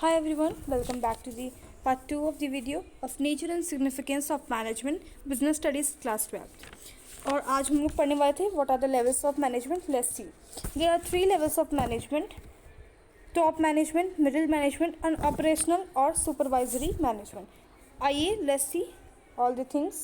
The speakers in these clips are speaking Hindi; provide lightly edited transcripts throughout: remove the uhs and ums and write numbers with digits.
Hi everyone, welcome back to the part 2 of the video of Nature and Significance of Management Business Studies Class 12. और आज हम लोग पढ़ने वाले थे What are the levels of management? Let's see. There are 3 levels of management: top management, middle management and operational or supervisory management. आइए let's see all the things.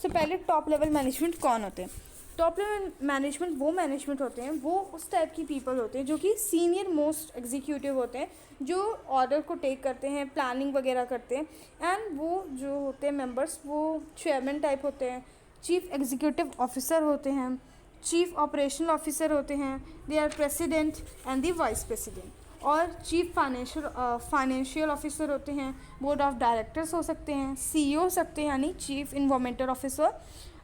So पहले top level management कौन होते हैं? टॉप लेवल मैनेजमेंट वो मैनेजमेंट होते हैं, वो उस टाइप की पीपल होते हैं जो कि सीनियर मोस्ट एग्जीक्यूटिव होते हैं, जो ऑर्डर को टेक करते हैं, प्लानिंग वगैरह करते हैं। एंड वो जो होते हैं मेंबर्स, वो चेयरमैन टाइप होते हैं, चीफ एग्जीक्यूटिव ऑफिसर होते हैं, चीफ ऑपरेशनल ऑफिसर होते हैं, they are president and the vice president. और चीफ फाइनेंशियल ऑफिसर होते हैं, बोर्ड ऑफ डायरेक्टर्स हो सकते हैं, सीईओ हो सकते हैं यानी चीफ इन्वायरमेंटल ऑफिसर,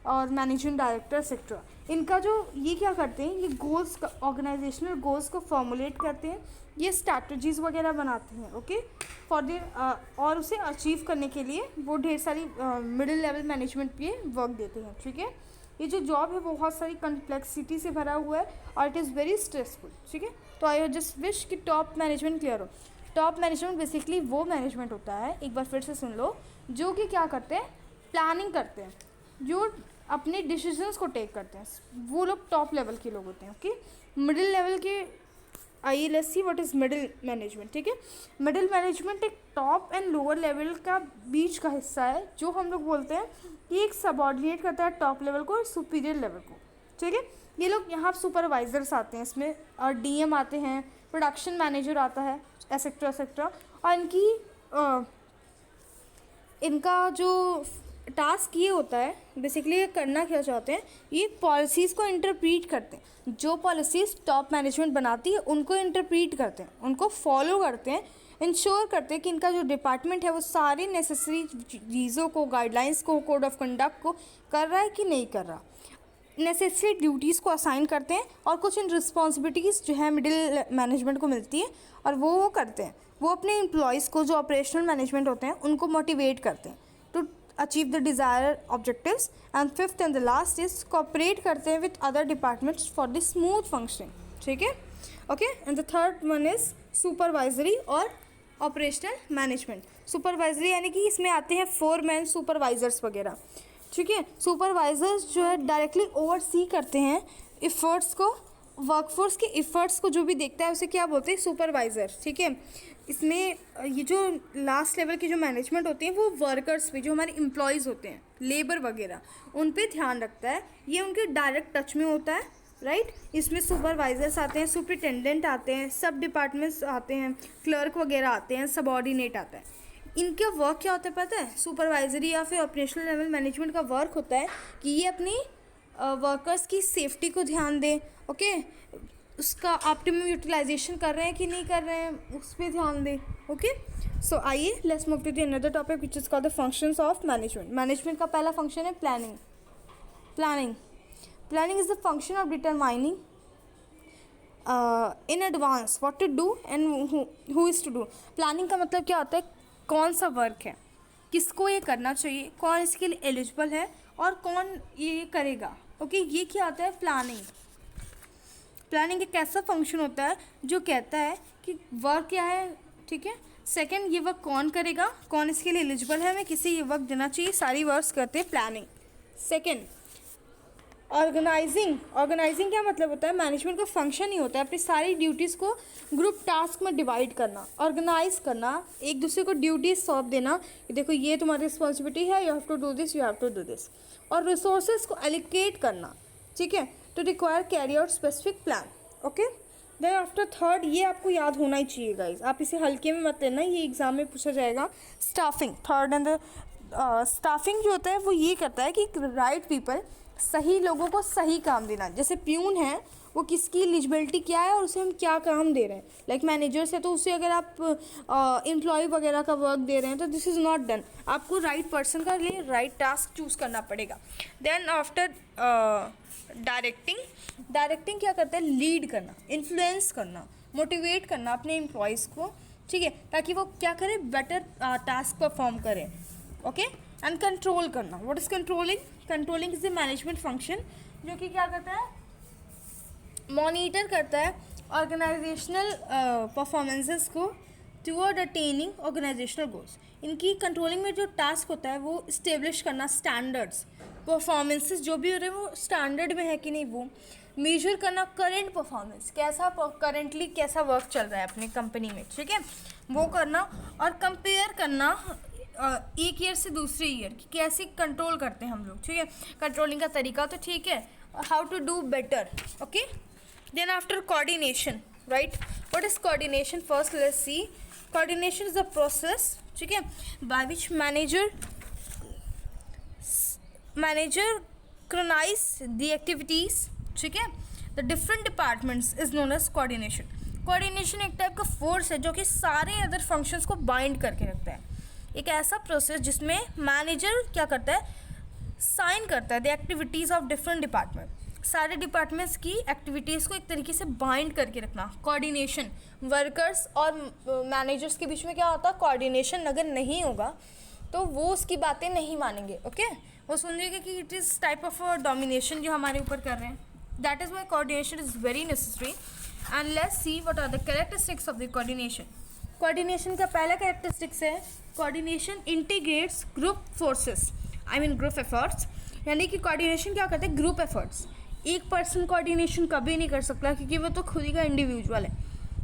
और मैनेजिंग डायरेक्टर सेक्टर। इनका जो ये क्या करते हैं, ये गोल्स का, ऑर्गेनाइजेशनल गोल्स को फॉर्मुलेट करते हैं, ये स्ट्रैटेजीज वगैरह बनाते हैं, ओके, फॉर देयर, और उसे अचीव करने के लिए वो ढेर सारी मिडिल लेवल मैनेजमेंट पे वर्क देते हैं। ठीक है, ये जो जॉब है वो बहुत सारी कॉम्प्लेक्सिटी से भरा हुआ है और इट इज़ वेरी स्ट्रेसफुल। ठीक है, तो आई जस्ट विश कि टॉप मैनेजमेंट क्लियर हो। टॉप मैनेजमेंट बेसिकली वो मैनेजमेंट होता है, एक बार फिर से सुन लो, जो कि क्या करते हैं, प्लानिंग करते हैं, जो अपने डिसीजंस को टेक करते हैं, वो लोग टॉप लेवल के लोग होते हैं। ओके, मिडिल लेवल के, आइए let's see what is middle management. ठीक है, मिडिल मैनेजमेंट एक टॉप एंड लोअर लेवल का बीच का हिस्सा है, जो हम लोग बोलते हैं कि एक सबॉर्डिनेट करता है टॉप लेवल को और सुपीरियर लेवल को। ठीक है, ये लोग यहाँ सुपरवाइजर्स आते हैं इसमें, और डीएम आते हैं, प्रोडक्शन मैनेजर आता है, एसेक्ट्रा एसेक्ट्रा। और इनका जो टास्क ये होता है, बेसिकली ये करना क्या चाहते हैं, ये पॉलिसीज़ को इंटरप्रीट करते हैं। जो पॉलिसीज़ टॉप मैनेजमेंट बनाती है उनको इंटरप्रीट करते हैं, उनको फॉलो करते हैं, इंश्योर करते हैं कि इनका जो डिपार्टमेंट है वो सारी नेसेसरी चीज़ों को, गाइडलाइंस को, कोड ऑफ कंडक्ट को कर रहा है कि नहीं कर रहा, नेसेसरी ड्यूटीज़ को असाइन करते हैं, और कुछ इन रिस्पॉन्सिबिलिटीज़ जो है मिडिल मैनेजमेंट को मिलती है और वो करते हैं। वो अपने एम्प्लॉयज़ को, जो ऑपरेशनल मैनेजमेंट होते हैं, उनको मोटिवेट करते हैं to achieve the desire objectives. And fifth and the last is cooperate करते हैं with other departments for the smooth functioning. ठीक है, okay. And the third one is supervisory और ऑपरेशनल मैनेजमेंट। सुपरवाइजरी यानी कि इसमें आते हैं फोरमैन सुपरवाइजर्स वगैरह। ठीक है, सुपरवाइजर्स जो है डायरेक्टली ओवरसी करते हैं इफ़र्ट्स को, वर्कफोर्स के इफ़र्ट्स को जो भी देखता है उसे क्या बोलते हैं, सुपरवाइज़र। ठीक है, इसमें ये जो लास्ट लेवल की जो मैनेजमेंट होती है वो वर्कर्स पे, जो हमारे एम्प्लॉयज़ होते हैं, लेबर वगैरह, उन पे ध्यान रखता है, ये उनके डायरेक्ट टच में होता है, राइट। इसमें सुपरवाइजर्स आते हैं, सुपरिटेंडेंट आते हैं, सब डिपार्टमेंट्स आते हैं, क्लर्क वगैरह आते हैं, सबऑर्डिनेट आता है। इनका वर्क क्या होता है पता है, सुपरवाइजरी या फिर ऑपरेशनल लेवल मैनेजमेंट का वर्क होता है कि ये अपनी वर्कर्स की सेफ्टी को ध्यान दें, ओके, उसका ऑप्टिमम यूटिलाइजेशन कर रहे हैं कि नहीं कर रहे हैं उस पर ध्यान दें। ओके, सो आइए let's move to the another topic which is called the functions of management. Management का पहला फंक्शन है planning. Planning is the function of determining in advance what to do and who is to do. Planning का मतलब क्या होता है, कौन सा वर्क है, किसको ये करना चाहिए, कौन इसके लिए एलिजिबल है और कौन ये करेगा। ओके, ये क्या होता है प्लानिंग। प्लानिंग एक ऐसा फंक्शन होता है जो कहता है कि वर्क क्या है, ठीक है, सेकंड ये वर्क कौन करेगा, कौन इसके लिए एलिजिबल है, हमें किसे ये वर्क देना चाहिए, सारी वर्क्स करते हैं प्लानिंग। सेकंड ऑर्गेनाइजिंग क्या मतलब होता है, मैनेजमेंट का फंक्शन ही होता है अपनी सारी ड्यूटीज़ को ग्रुप टास्क में डिवाइड करना, ऑर्गेनाइज करना, एक दूसरे को ड्यूटीज सौंप देना कि देखो ये तुम्हारी रिस्पॉन्सिबिलिटी है, you have to do this, you have to do this, और रिसोर्सेज को एलोकेट करना, ठीक है, to require carry out specific plan. Okay, then after third, ये आपको याद होना ही चाहिए गाइज, आप इसे हल्के में मत लेना, ये एग्जाम में पूछा जाएगा। स्टाफिंग, थर्ड एंड स्टाफिंग जो होता है वो ये करता है कि राइट पीपल, सही लोगों को सही काम देना। जैसे प्यून है, वो किसकी एलिजिबिलिटी क्या है और उसे हम क्या काम दे रहे हैं, लाइक मैनेजर्स है तो उसे अगर आप एम्प्लॉय वगैरह का वर्क दे रहे हैं तो दिस इज़ नॉट डन, आपको राइट पर्सन का लिए राइट टास्क चूज़ करना पड़ेगा। देन आफ्टर डायरेक्टिंग क्या करता है, लीड करना, इन्फ्लुएंस करना, मोटिवेट करना अपने एम्प्लॉयज़ को, ठीक है, ताकि वो क्या करें, बेटर टास्क परफॉर्म करें। ओके, एंड कंट्रोल करना। What is controlling is the management function जो कि क्या करता है, मॉनिटर करता है ऑर्गेनाइजेशनल परफॉर्मेंसेस को, टूवर्ड अटेनिंग ऑर्गेनाइजेशनल गोल्स। इनकी कंट्रोलिंग में जो टास्क होता है वो इस्टेब्लिश करना स्टैंडर्ड्स, परफॉर्मेंसेस जो भी हो रहे हैं वो स्टैंडर्ड में है कि नहीं, वो मेजर करना करेंट परफॉर्मेंस, कैसा करेंटली कैसा वर्क चल रहा है अपनी कंपनी में, ठीक है, वो करना, और कंपेयर करना एक ईयर से दूसरे ईयर कि कैसे कंट्रोल करते हैं हम लोग, ठीक है, कंट्रोलिंग का तरीका तो ठीक है, how to do better, okay. Then after coordination, right, what is coordination? First let's see, coordination is the process, ठीक है, by which manager synchronize the activities, ठीक है, the different departments is known as coordination. Coordination एक टाइप का फोर्स है जो कि सारे अदर फंक्शंस को बाइंड करके रखता है। एक ऐसा प्रोसेस जिसमें मैनेजर क्या करता है, साइन करता है the activities of different department, सारे डिपार्टमेंट्स की एक्टिविटीज़ को एक तरीके से बाइंड करके रखना। कोऑर्डिनेशन, वर्कर्स और मैनेजर्स के बीच में क्या होता है, कोऑर्डिनेशन अगर नहीं होगा तो वो उसकी बातें नहीं मानेंगे, ओके, वो समझेंगे कि it is type of domination जो हमारे ऊपर कर रहे हैं। That is why coordination is very necessary. And let's see what are the characteristics of the coordination. Coordination का पहला कैरेक्टरिस्टिक्स है, coordination integrates group forces, I mean group efforts, यानी कि कोऑर्डिनेशन क्या करते हैं, ग्रुप एफर्ट्स। एक पर्सन कोऑर्डिनेशन कभी नहीं कर सकता क्योंकि वो तो खुद ही का इंडिविजुअल है।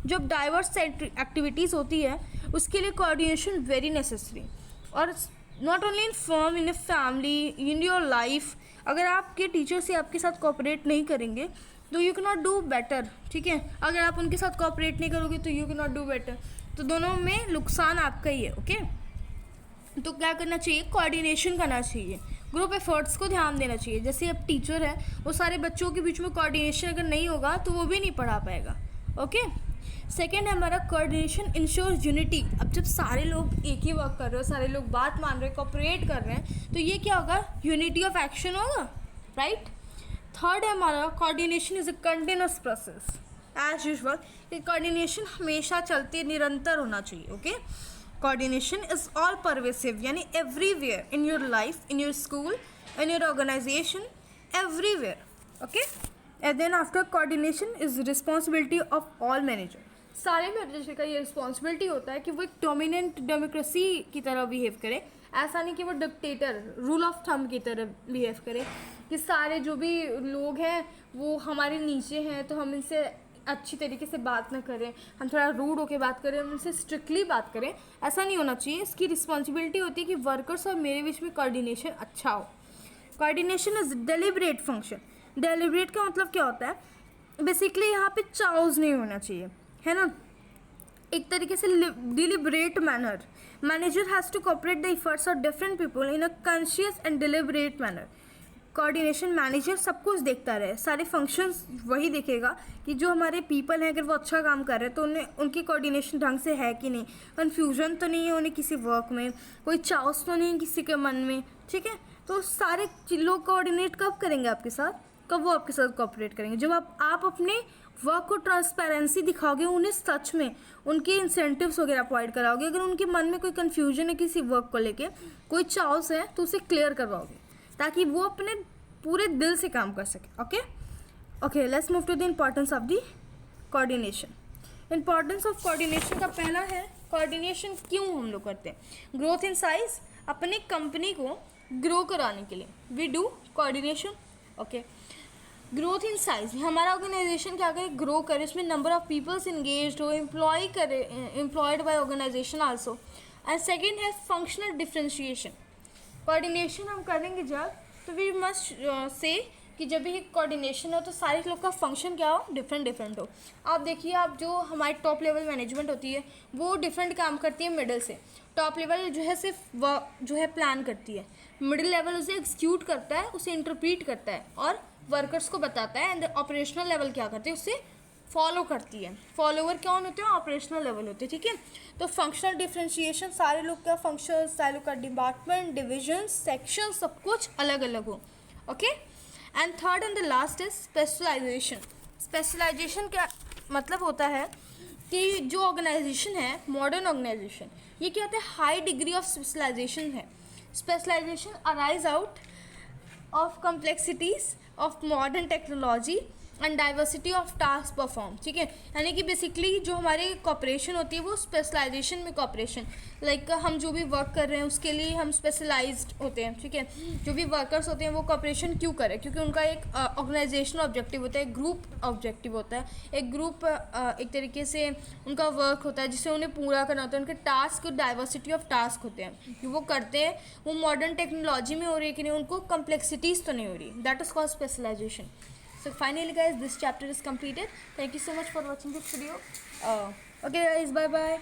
जब डाइवर्स एक्टिविटीज़ होती है उसके लिए कोऑर्डिनेशन वेरी नेसेसरी। और not only in firm, in a family, in your life, अगर आपके टीचर से आपके साथ कोऑपरेट नहीं करेंगे तो you can not do better, ठीक है, अगर आप उनके साथ कोऑपरेट नहीं करोगे तो you can not do better, तो दोनों में नुकसान आपका ही है, ओके। तो क्या करना चाहिए, कोऑर्डिनेशन करना चाहिए, ग्रुप एफर्ट्स को ध्यान देना चाहिए। जैसे अब टीचर है, वो सारे बच्चों के बीच में कोऑर्डिनेशन अगर नहीं होगा तो वो भी नहीं पढ़ा पाएगा, ओके। सेकेंड है हमारा कोऑर्डिनेशन इंश्योर्स यूनिटी। अब जब सारे लोग एक ही वर्क कर रहे हो, सारे लोग बात मान रहे हैं, कोऑपरेट कर रहे हैं, तो ये क्या होगा, यूनिटी ऑफ एक्शन होगा, राइट। थर्ड है हमारा coordination is a continuous process. As usual ये कोऑर्डिनेशन हमेशा चलती, निरंतर होना चाहिए, okay. Coordination is all pervasive, यानी everywhere in your life, in your school, in your organisation, everywhere, okay. And then after coordination is responsibility of all manager. सारे मैनेजर का ये रिस्पॉन्सिबिलिटी होता है कि वो एक डोमिनेंट डेमोक्रेसी की तरह बिहेव करे, ऐसा नहीं कि वो डिक्टेटर, रूल ऑफ थंब की तरह बिहेव करे कि सारे जो भी लोग हैं वो हमारे नीचे हैं तो हम इनसे अच्छी तरीके से बात ना करें, हम थोड़ा रूड होकर बात करें, हम उनसे स्ट्रिक्टली बात करें, ऐसा नहीं होना चाहिए। इसकी रिस्पॉन्सिबिलिटी होती है कि वर्कर्स और मेरे बीच में कोऑर्डिनेशन अच्छा हो। Coordination is deliberate function. Deliberate का मतलब क्या होता है, बेसिकली यहाँ पे चाउज नहीं होना चाहिए, है ना, एक तरीके से deliberate manner. Manager has to cooperate the efforts of different people in a conscious and deliberate manner. Coordination manager सब कुछ देखता रहे, सारे फंक्शंस वही देखेगा कि जो हमारे पीपल हैं अगर वो अच्छा काम कर रहे हैं तो उन्हें उनकी कोऑर्डिनेशन ढंग से है कि नहीं, कन्फ्यूजन तो नहीं है उन्हें किसी वर्क में, कोई चाउस तो नहीं है किसी के मन में, ठीक है। तो सारे लोग कोऑर्डिनेट कब करेंगे आपके साथ, कब वो आपके साथ कोऑपरेट करेंगे, जब आप अपने वर्क को ट्रांसपेरेंसी दिखाओगे, उन्हें सच में उनके इंसेंटिव्स वगैरह प्रोवाइड कराओगे। अगर उनके मन में कोई कन्फ्यूजन है किसी वर्क को लेके, कोई चाउस है तो उसे क्लियर करवाओगे ताकि वो अपने पूरे दिल से काम कर सके, okay. Let's move to the importance of the coordination. Importance of coordination का पहला है, कोऑर्डिनेशन क्यों हम लोग करते हैं, ग्रोथ इन साइज, अपनी कंपनी को ग्रो कराने के लिए we do coordination, okay. Growth in size, हमारा ऑर्गेनाइजेशन क्या करे, ग्रो करे, उसमें नंबर ऑफ पीपल्स इंगेज्ड हो, employed by organisation also. And second है फंक्शनल डिफ्रेंशिएशन। कोऑर्डिनेशन हम करेंगे जब, तो वी मस्ट से कि जब भी कोऑर्डिनेशन हो तो सारे लोग का फंक्शन क्या हो, डिफरेंट हो। आप देखिए, आप जो हमारी टॉप लेवल मैनेजमेंट होती है वो डिफरेंट काम करती है मिडिल से। टॉप लेवल जो है सिर्फ जो है प्लान करती है, मिडिल लेवल उसे एग्जीक्यूट करता है, उसे इंटरप्रीट करता है और वर्कर्स को बताता है, एंड ऑपरेशनल लेवल क्या करती है, उसे फॉलो करती है। फॉलोवर कौन होते हैं, ऑपरेशनल लेवल होते हैं, ठीक है। तो फंक्शनल डिफ्रेंशिएशन, सारे लोग का फंक्शन, सारे लोग का डिपार्टमेंट, डिविजन, सेक्शन, सब कुछ अलग अलग हो, okay. And third and the last is specialisation. Specialisation क्या मतलब होता है कि जो ऑर्गेनाइजेशन है, मॉडर्न ऑर्गेनाइजेशन, ये क्या होता है, हाई डिग्री ऑफ स्पेशलाइजेशन है। Specialisation arise out of complexities of modern technology and diversity of task perform, ठीक है। यानी कि बेसिकली जो हमारी कॉपरेशन होती है वो स्पेशलाइजेशन में कॉपरेशन, लाइक हम जो भी वर्क कर रहे हैं उसके लिए हम स्पेशलाइज्ड होते हैं, ठीक है। जो भी वर्कर्स होते हैं वो कॉपरेशन क्यों करें, क्योंकि उनका एक ऑर्गेनाइजेशनल ऑब्जेक्टिव होता है, एक ग्रुप ऑब्जेक्टिव होता है, एक ग्रुप एक तरीके से उनका वर्क होता है जिसे उन्हें पूरा करना होता है। उनके टास्क, डाइवर्सिटी ऑफ टास्क होते हैं जो वो करते हैं, वो मॉडर्न टेक्नोलॉजी में हो रही है कि नहीं, उनको कम्प्लेक्सिटीज़ तो नहीं हो रही, that is called specialisation. So finally guys, this chapter is completed. Thank you so much for watching this video. Okay guys, bye bye.